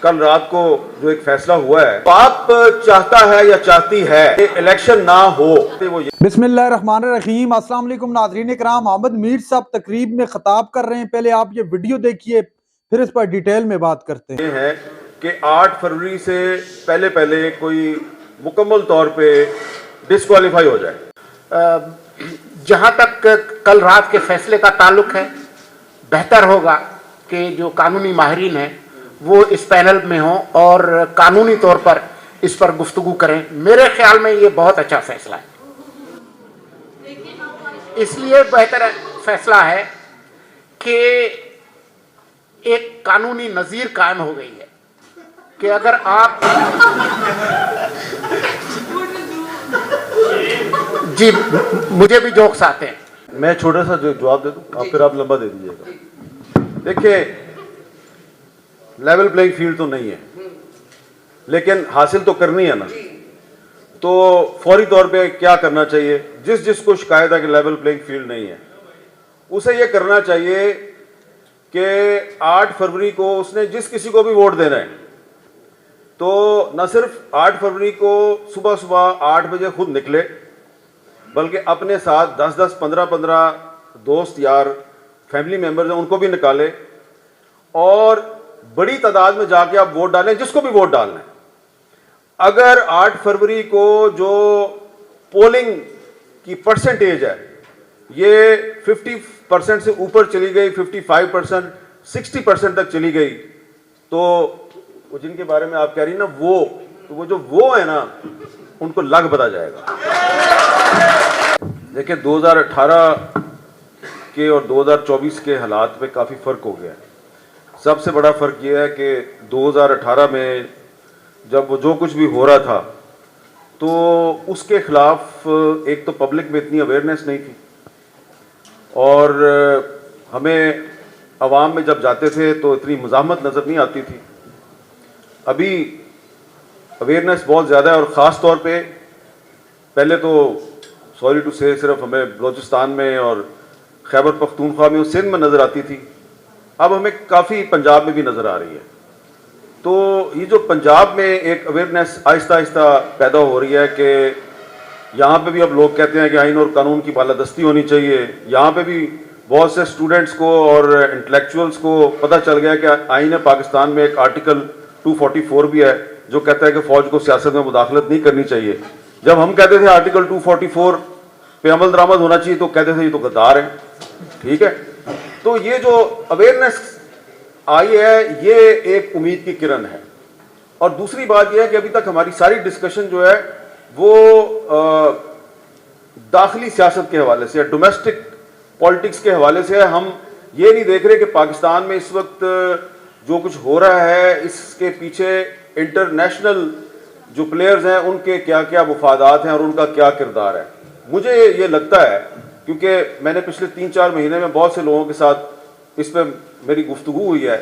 कल रात को जो एक फैसला हुआ है, पाक चाहता है या चाहती है कि इलेक्शन ना हो। वो बिस्मिल्लाहिर्रहमानिर्रहीम। अस्सलाम वालेकुम नाज़रीन इकराम, मोहम्मद मीर साहब तकरीब में खिताब कर रहे हैं। पहले आप ये वीडियो देखिए, फिर इस पर डिटेल में बात करते हैं। ये है कि 8 फरवरी से पहले पहले कोई मुकम्मल तौर पे डिस्क्वालीफाई हो जाए। जहाँ तक कल रात के फैसले का ताल्लुक है, बेहतर होगा कि जो कानूनी माहिरीन हैं वो इस पैनल में हों और कानूनी तौर पर इस पर गुफ्तगू करें। मेरे ख्याल में ये बहुत अच्छा फैसला है। इसलिए बेहतर फैसला है कि एक कानूनी नज़ीर कायम हो गई है कि अगर आप जी मुझे भी जोक्स आते हैं, मैं छोटा सा जवाब दे दूं, फिर आप लंबा दे दीजिएगा। देखिए, लेवल प्लेइंग फील्ड तो नहीं है, लेकिन हासिल तो करनी है ना। तो फौरी तौर पे क्या करना चाहिए, जिसको शिकायत है कि लेवल प्लेइंग फील्ड नहीं है, उसे ये करना चाहिए कि 8 फरवरी को उसने जिस किसी को भी वोट देना है, तो न सिर्फ 8 फरवरी को सुबह सुबह 8 बजे खुद निकले, बल्कि अपने साथ 10-10, 15-15 दोस्त यार फैमिली मेंबर्स हैं, उनको भी निकाले और बड़ी तादाद में जाके आप वोट डालें, जिसको भी वोट डालना है। अगर 8 फरवरी को जो पोलिंग की परसेंटेज है ये 50% से ऊपर चली गई, 55%, 60% तक चली गई, तो वो जिनके बारे में आप कह रही ना, वो जो है ना, उनको लग बता जाएगा। देखिए, 2018 के और 2024 के हालात में काफ़ी फ़र्क हो गया है। सबसे बड़ा फ़र्क यह है कि 2018 में जब वो जो कुछ भी हो रहा था, तो उसके ख़िलाफ़ एक तो पब्लिक में इतनी अवेयरनेस नहीं थी, और हमें आवाम में जब जाते थे तो इतनी मुज़ाहमत नज़र नहीं आती थी। अभी अवेयरनेस बहुत ज़्यादा है, और ख़ास तौर पे पहले तो सॉरी टू से सिर्फ हमें बलोचिस्तान में और खैबर पख्तूनख्वा में और सिंध में नज़र आती थी, अब हमें काफ़ी पंजाब में भी नज़र आ रही है। तो ये जो पंजाब में एक अवेयरनेस आहिस्ता आहिस्ता पैदा हो रही है कि यहाँ पे भी अब लोग कहते हैं कि आइन और कानून की बालादस्ती होनी चाहिए। यहाँ पे भी बहुत से स्टूडेंट्स को और इंटेलेक्चुअल्स को पता चल गया कि आइन पाकिस्तान में एक आर्टिकल 244 भी है जो कहता है कि फ़ौज को सियासत में मुदाखलत नहीं करनी चाहिए। जब हम कहते थे आर्टिकल 244 पे अमल दरामद होना चाहिए, तो कहते थे ये तो गद्दार है। ठीक है, तो ये जो अवेयरनेस आई है, ये एक उम्मीद की किरण है। और दूसरी बात यह है कि अभी तक हमारी सारी डिस्कशन जो है वो दाखिली सियासत के हवाले से, डोमेस्टिक पॉलिटिक्स के हवाले से है। हम ये नहीं देख रहे कि पाकिस्तान में इस वक्त जो कुछ हो रहा है, इसके पीछे इंटरनेशनल जो प्लेयर्स हैं उनके क्या क्या मुफादात हैं और उनका क्या किरदार है। मुझे ये लगता है, क्योंकि मैंने पिछले 3-4 महीने में बहुत से लोगों के साथ इस पर मेरी गुफ्तगू हुई है,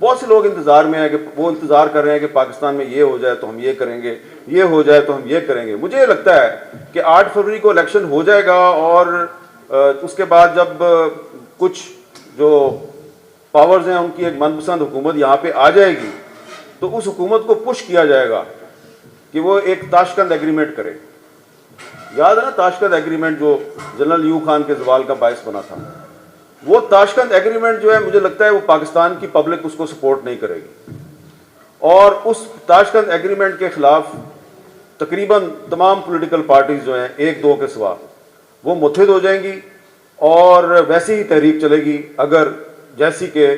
बहुत से लोग इंतज़ार में हैं कि वो इंतज़ार कर रहे हैं कि पाकिस्तान में ये हो जाए तो हम ये करेंगे, ये हो जाए तो हम ये करेंगे। मुझे ये लगता है कि 8 फरवरी को इलेक्शन हो जाएगा, और उसके बाद जब कुछ जो पावर्स हैं उनकी एक मनपसंद हुकूमत यहाँ पे आ जाएगी, तो उस हुकूमत को पुश किया जाएगा कि वो एक ताशकंद एग्रीमेंट करे। याद है ना ताशकंद एग्रीमेंट जो जनरल यूब खान के जवाल का बायस बना था? वो ताशकंद एग्रीमेंट जो है, मुझे लगता है वो पाकिस्तान की पब्लिक उसको सपोर्ट नहीं करेगी, और उस ताशकंद एग्रीमेंट के खिलाफ तकरीबन तमाम पॉलिटिकल पार्टीज जो हैं, 1-2 के सिवा, वो मुत्तहिद हो जाएंगी, और वैसी ही तहरीक चलेगी अगर जैसी के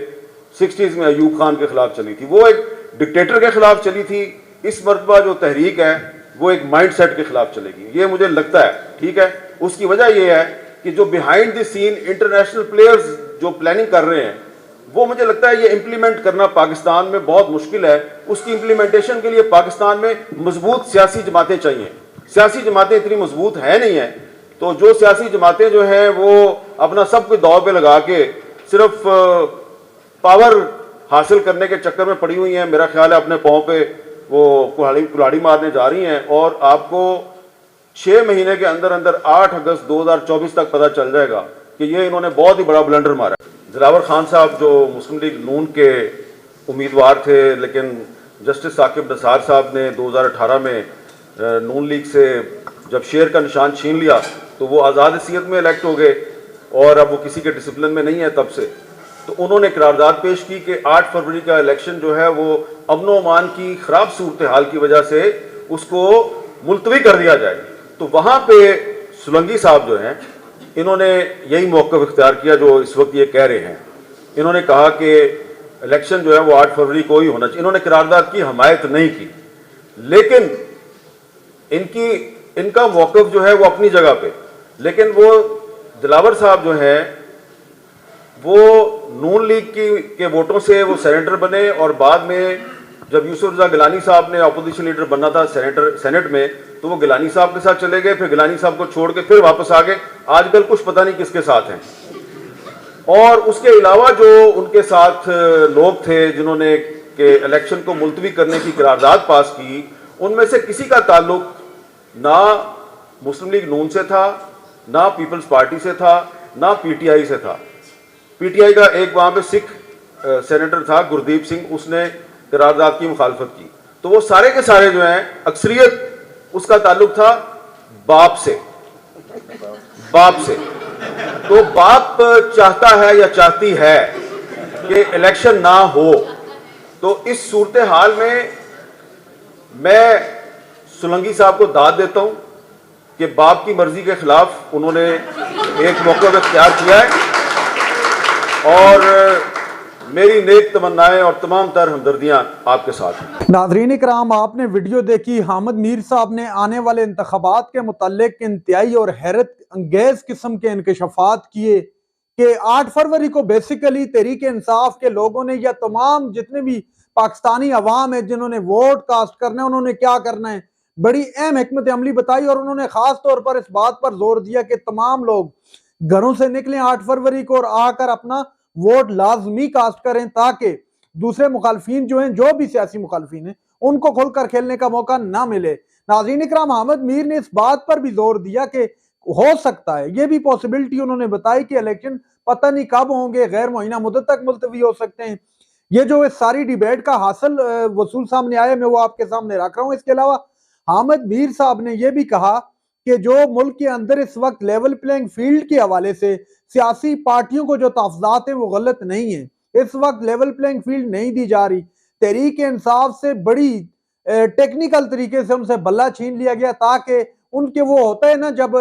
60s में अयूब खान के खिलाफ चली थी। वो एक डिक्टेटर के खिलाफ चली थी, इस मरतबा जो तहरीक है वो एक माइंड सेट के खिलाफ चलेगी, ये मुझे लगता है। ठीक है, उसकी वजह यह है कि जो behind the scene international players जो प्लानिंग कर रहे हैं, वो मुझे लगता है ये इम्प्लीमेंट करना पाकिस्तान में बहुत मुश्किल है। उसकी इम्प्लीमेंटेशन के लिए पाकिस्तान में मजबूत सियासी जमातें चाहिए। सियासी जमातें इतनी मजबूत है नहीं है, तो जो सियासी जमातें जो हैं वो अपना सब कुछ दांव पे लगा के सिर्फ पावर हासिल करने के चक्कर में पड़ी हुई हैं। मेरा ख्याल है अपने पाँव पे वो कुल्हाड़ी मारने जा रही हैं, और आपको 6 महीने के अंदर अंदर 8 अगस्त 2024 तक पता चल जाएगा कि ये इन्होंने बहुत ही बड़ा ब्लंडर मारा। दिलावर खान साहब जो मुस्लिम लीग नून के उम्मीदवार थे, लेकिन जस्टिस साकिब निसार साहब ने 2018 में नून लीग से जब शेर का निशान छीन लिया तो वो आज़ाद हैसियत में इलेक्ट हो गए और अब वो किसी के डिसिप्लिन में नहीं है तब से। तो उन्होंने करारदाद पेश की कि 8 फरवरी का इलेक्शन जो है वो अमन व अमान की ख़राब सूरत हाल की वजह से उसको मुलतवी कर दिया जाए। तो वहाँ पे सोलंकी साहब जो हैं इन्होंने यही मौक़िफ़ इख्तियार किया जो इस वक्त ये कह रहे हैं। इन्होंने कहा कि इलेक्शन जो है वो 8 फरवरी को ही होना चाहिए। इन्होंने करारदाद की हमायत नहीं की, लेकिन इनका मौक़िफ़ जो है वो अपनी जगह पे, लेकिन वो दिलावर साहब जो हैं वो नून लीग के वोटों से वो सेनेटर बने और बाद में जब यूसुफ रज़ा गिलानी साहब ने अपोजिशन लीडर बनना था सेनेट में तो वो गिलानी साहब के साथ चले गए, फिर गिलानी साहब को छोड़ के फिर वापस आ गए। आजकल कुछ पता नहीं किसके साथ हैं। और उसके अलावा जो उनके साथ लोग थे जिन्होंने के इलेक्शन को मुलतवी करने की करारदाद पास की, उनमें से किसी का ताल्लुक ना मुस्लिम लीग नून से था, ना पीपल्स पार्टी से था, ना पीटीआई से था। पीटीआई का एक वहाँ पे सिख सेनेटर था गुरदीप सिंह, उसने करारदाद की मुखालफत की। तो वो सारे के सारे जो हैं अक्सरियत उसका ताल्लुक था बाप से। तो बाप चाहता है या चाहती है कि इलेक्शन ना हो। तो इस सूरत हाल में मैं सोलंकी साहब को दाद देता हूं कि बाप की मर्जी के खिलाफ उन्होंने एक मौका इख्तियार किया है और मेरी नेक तमन्नाएं और तमाम तर हमदर्दियां आपके साथ हैं। नाज़रीन इकराम, आपने वीडियो देखी। हामिद मीर साहब ने आने वाले इंतखाबात के मुताल्लिक इंतहाई और हैरत अंगेज किस्म के इंकशाफात किए कि 8 फरवरी को बेसिकली तहरीक इंसाफ के लोगों ने या तमाम जितने भी पाकिस्तानी अवाम है जिन्होंने वोट कास्ट करना है उन्होंने क्या करना है, बड़ी अहम हिकमत अमली बताई। और उन्होंने खास तौर पर इस बात पर जोर दिया कि तमाम लोग घरों से निकलें 8 फरवरी को और आकर अपना वोट लाजमी कास्ट करें ताकि दूसरे मुखालफीन जो हैं, जो भी सियासी मुखालफीन हैं, उनको खुलकर खेलने का मौका ना मिले। नाज़रीन इकराम, हामिद मीर ने इस बात पर भी जोर दिया कि हो सकता है, ये भी पॉसिबिलिटी उन्होंने बताई कि इलेक्शन पता नहीं कब होंगे, गैर मुअय्यना मुद्दत तक मुलतवी हो सकते हैं। ये जो इस सारी डिबेट का हासिल वसूल सामने आया, मैं वो आपके सामने रख रहा हूँ। इसके अलावा हामिद मीर साहब ने यह भी कहा कि जो मुल्क के अंदर इस वक्त लेवल प्लेइंग फील्ड के हवाले से सियासी पार्टियों को जो तहफ़्ज़ात है वो गलत नहीं है। इस वक्त लेवल प्लेइंग फील्ड नहीं दी जा रही। तहरीक इंसाफ से बड़ी टेक्निकल तरीके से उनसे बल्ला छीन लिया गया ताकि उनके वो होता है ना, जब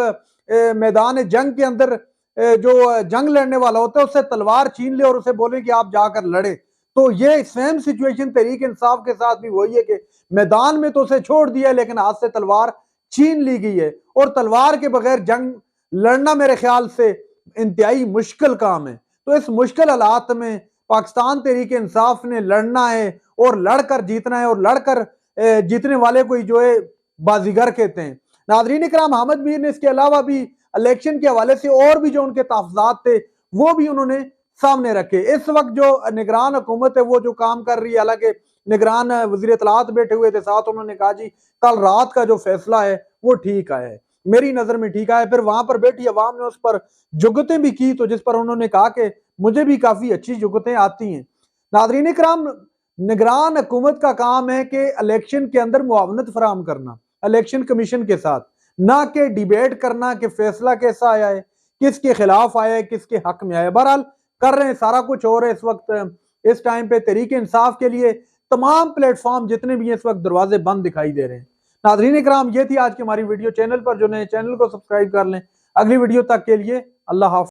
मैदान जंग के अंदर जो जंग लड़ने वाला होता है उससे तलवार छीन ले और उसे बोले कि आप जाकर लड़े। तो ये सेम सिचुएशन तहरीक इंसाफ के साथ भी वही है कि मैदान में तो उसे छोड़ दिया लेकिन हाथ से तलवार छीन ली गई है। और तलवार के बगैर जंग लड़ना मेरे ख्याल से इंतहाई मुश्किल काम है। तो इस मुश्किल हालात में पाकिस्तान तहरीक इंसाफ ने लड़ना है और लड़कर जीतना है, और लड़कर जीतने वाले को जो है बाजीगर कहते हैं। नाज़रीन इकराम, हामिद मीर ने इसके अलावा भी इलेक्शन के हवाले से और भी जो उनके तहफ़्ज़ात थे वो भी उन्होंने सामने रखे। इस वक्त जो निगरान हुकूमत है वो जो काम कर रही है, हालांकि निगरान वज़ीर इत्तलात बैठे हुए थे साथ, उन्होंने कहा जी कल रात का जो फैसला है वो ठीक आया है, मेरी नजर में ठीक आया। फिर वहां पर बैठी अवाम ने उस पर जुगतें भी की, तो जिस पर उन्होंने कहा कि मुझे भी काफी अच्छी जुगतें आती हैं। नाज़रीन इकराम, निगरान हुकूमत का काम है कि इलेक्शन के अंदर मुआवनत फराहम करना इलेक्शन कमीशन के साथ, ना कि डिबेट करना कि फैसला कैसा आया है, किसके खिलाफ आया है, किसके हक में आया है। बहरहाल कर रहे हैं, सारा कुछ हो रहा है इस वक्त। इस टाइम पे तहरीक इंसाफ के लिए तमाम प्लेटफॉर्म जितने भी हैं इस वक्त दरवाजे बंद दिखाई दे रहे हैं। नाज़रीन इकराम, ये थी आज की हमारी वीडियो। चैनल पर जो नए चैनल को सब्सक्राइब कर लें। अगली वीडियो तक के लिए अल्लाह हाफ़िज़।